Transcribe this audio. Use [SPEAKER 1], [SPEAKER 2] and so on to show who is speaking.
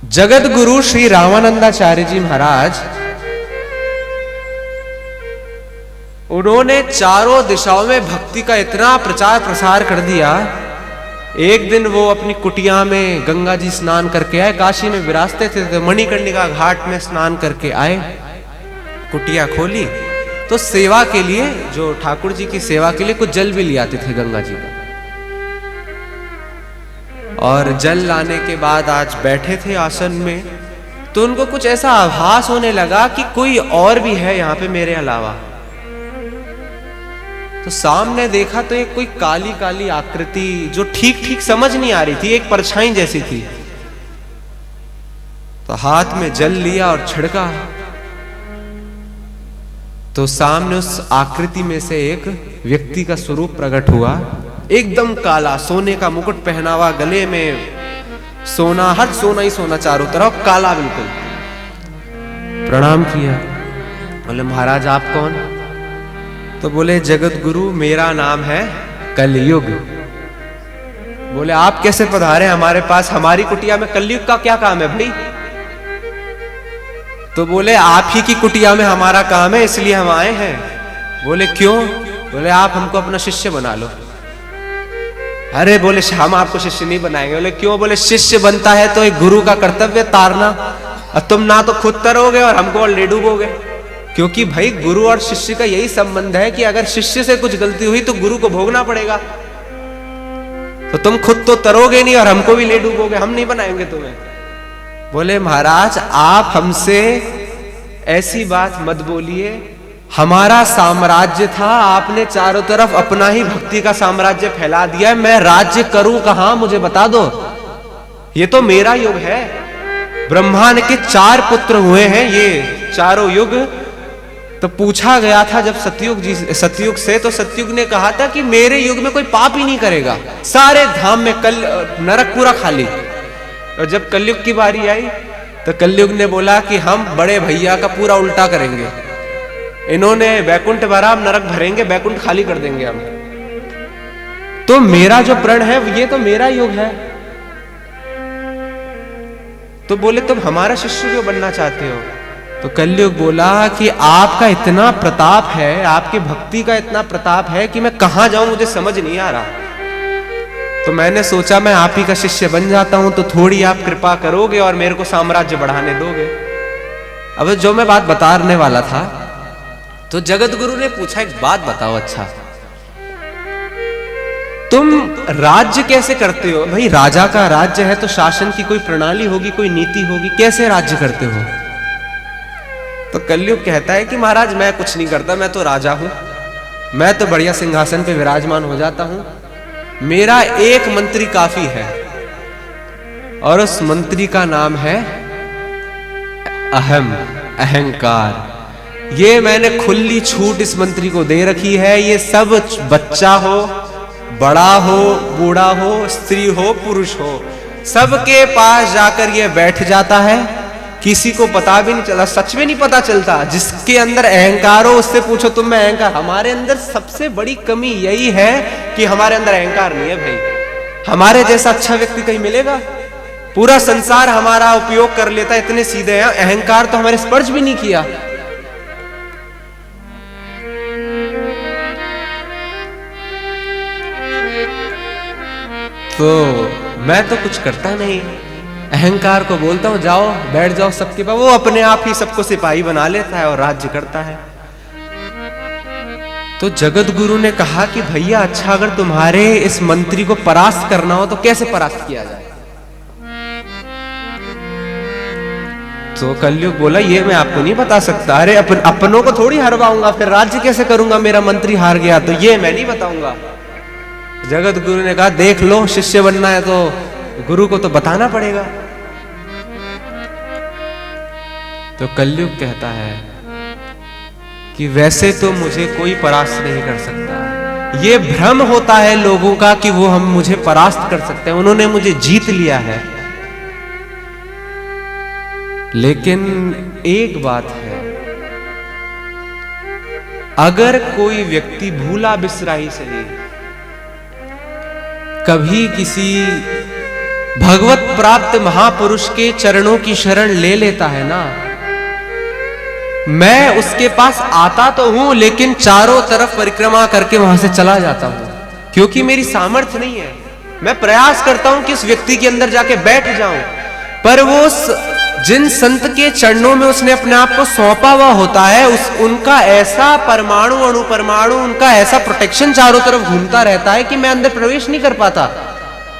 [SPEAKER 1] जगत गुरु श्री रामानंदाचार्य जी महाराज, उन्होंने चारों दिशाओं में भक्ति का इतना प्रचार प्रसार कर दिया। एक दिन वो अपनी कुटिया में गंगा जी स्नान करके आए, काशी में विराजते थे, तो मणिकर्णिका घाट में स्नान करके आए, कुटिया खोली तो सेवा के लिए, जो ठाकुर जी की सेवा के लिए कुछ जल भी ले आते थे गंगा जी का। और जल लाने के बाद आज बैठे थे आसन में, तो उनको कुछ ऐसा आभास होने लगा कि कोई और भी है यहाँ पे मेरे अलावा। तो सामने देखा तो एक कोई काली काली आकृति, जो ठीक ठीक समझ नहीं आ रही थी, एक परछाई जैसी थी। तो हाथ में जल लिया और छिड़का, तो सामने उस आकृति में से एक व्यक्ति का स्वरूप प्रकट हुआ, एकदम काला, सोने का मुकुट पहना हुआ, गले में सोना, हर सोना ही सोना, चारों तरफ काला बिल्कुल। प्रणाम किया, बोले महाराज आप कौन? तो बोले जगत गुरु मेरा नाम है कलयुग। बोले आप कैसे पधारे हमारे पास, हमारी कुटिया में कलयुग का क्या काम है भाई? तो बोले आप ही की कुटिया में हमारा काम है, इसलिए हम आए हैं। बोले क्यों? बोले आप हमको अपना शिष्य बना लो। अरे बोले हम आपको शिष्य नहीं बनाएंगे। बोले क्यों? बोले शिष्य बनता है तो एक गुरु का कर्तव्य तारना, और तुम ना तो खुद तरोगे और हमको और ले डूबोगे। क्योंकि भाई गुरु और शिष्य का यही संबंध है कि अगर शिष्य से कुछ गलती हुई तो गुरु को भोगना पड़ेगा। तो तुम खुद तो तरोगे नहीं और हमको भी ले डूबोगे, हम नहीं बनाएंगे तुम्हें। बोले महाराज आप हमसे ऐसी बात मत बोलिए, हमारा साम्राज्य था, आपने चारों तरफ अपना ही भक्ति का साम्राज्य फैला दिया है, मैं राज्य करूं कहां, मुझे बता दो। ये तो मेरा युग है, ब्रह्मा के 4 पुत्र हुए हैं, ये चारों युग। तो पूछा गया था जब सतयुग से, तो सतयुग ने कहा था कि मेरे युग में कोई पाप ही नहीं करेगा, सारे धाम में नरक पूरा खाली। और जब कलयुग की बारी आई तो कलयुग ने बोला कि हम बड़े भैया का पूरा उल्टा करेंगे, इन्होंने बैकुंठ भरा, हम नरक भरेंगे, बैकुंठ खाली कर देंगे हम। तो मेरा जो प्रण है ये तो मेरा युग है। तो बोले तुम हमारा शिष्य क्यों बनना चाहते हो? तो कलयुग बोला कि आपका इतना प्रताप है, आपकी भक्ति का इतना प्रताप है कि मैं कहां जाऊं मुझे समझ नहीं आ रहा। तो मैंने सोचा मैं आप ही का शिष्य बन जाता हूं, तो थोड़ी आप कृपा करोगे और मेरे को साम्राज्य बढ़ाने दोगे। अब जो मैं बात बताने वाला था, तो जगत गुरु ने पूछा एक बात बताओ, अच्छा तुम राज्य कैसे करते हो? भाई राजा का राज्य है तो शासन की कोई प्रणाली होगी, कोई नीति होगी, कैसे राज्य करते हो? तो कलयुग कहता है कि महाराज मैं कुछ नहीं करता, मैं तो राजा हूं, मैं तो बढ़िया सिंहासन पे विराजमान हो जाता हूं, मेरा एक मंत्री काफी है, और उस मंत्री का नाम है अहम, अहंकार। ये मैंने खुली छूट इस मंत्री को दे रखी है, ये सब बच्चा हो, बड़ा हो, बूढ़ा हो, स्त्री हो, पुरुष हो, सबके पास जाकर ये बैठ जाता है, किसी को पता भी नहीं चला, सच में नहीं पता चलता। जिसके अंदर अहंकार हो उससे पूछो तुम में अहंकार। हमारे अंदर सबसे बड़ी कमी यही है कि हमारे अंदर अहंकार नहीं है भाई। हमारे जैसा अच्छा व्यक्ति कहीं मिलेगा? पूरा संसार हमारा उपयोग कर लेता, इतने सीधे हैं, अहंकार तो हमारे स्पर्श भी नहीं किया। तो मैं तो कुछ करता नहीं, अहंकार को बोलता हूं जाओ बैठ जाओ सबके पास, वो अपने आप ही सबको सिपाही बना लेता है और राज्य करता है। तो जगत गुरु ने कहा कि भैया अच्छा अगर तुम्हारे इस मंत्री को परास्त करना हो तो कैसे परास्त किया जाए? तो कलयुग बोला ये मैं आपको नहीं बता सकता। अरे अपनों को थोड़ी हरवाऊंगा, फिर राज्य कैसे करूंगा? मेरा मंत्री हार गया तो ये मैं नहीं बताऊंगा। जगत गुरु ने कहा देख लो, शिष्य बनना है तो गुरु को तो बताना पड़ेगा। तो कलयुग कहता है कि वैसे तो मुझे कोई परास्त नहीं कर सकता, ये भ्रम होता है लोगों का कि वो हम मुझे परास्त कर सकते हैं, उन्होंने मुझे जीत लिया है। लेकिन एक बात है, अगर कोई व्यक्ति भूला बिसरा ही सही कभी किसी भगवत प्राप्त महापुरुष के चरणों की शरण ले लेता है ना, मैं उसके पास आता तो हूं लेकिन चारों तरफ परिक्रमा करके वहां से चला जाता हूं, क्योंकि मेरी सामर्थ्य नहीं है। मैं प्रयास करता हूं कि उस व्यक्ति के अंदर जाके बैठ जाऊं, पर वो जिन संत के चरणों में उसने अपने आप को सौंपा हुआ होता है, उनका ऐसा परमाणु अणु परमाणु, उनका ऐसा प्रोटेक्शन चारों तरफ घूमता रहता है कि मैं अंदर प्रवेश नहीं कर पाता।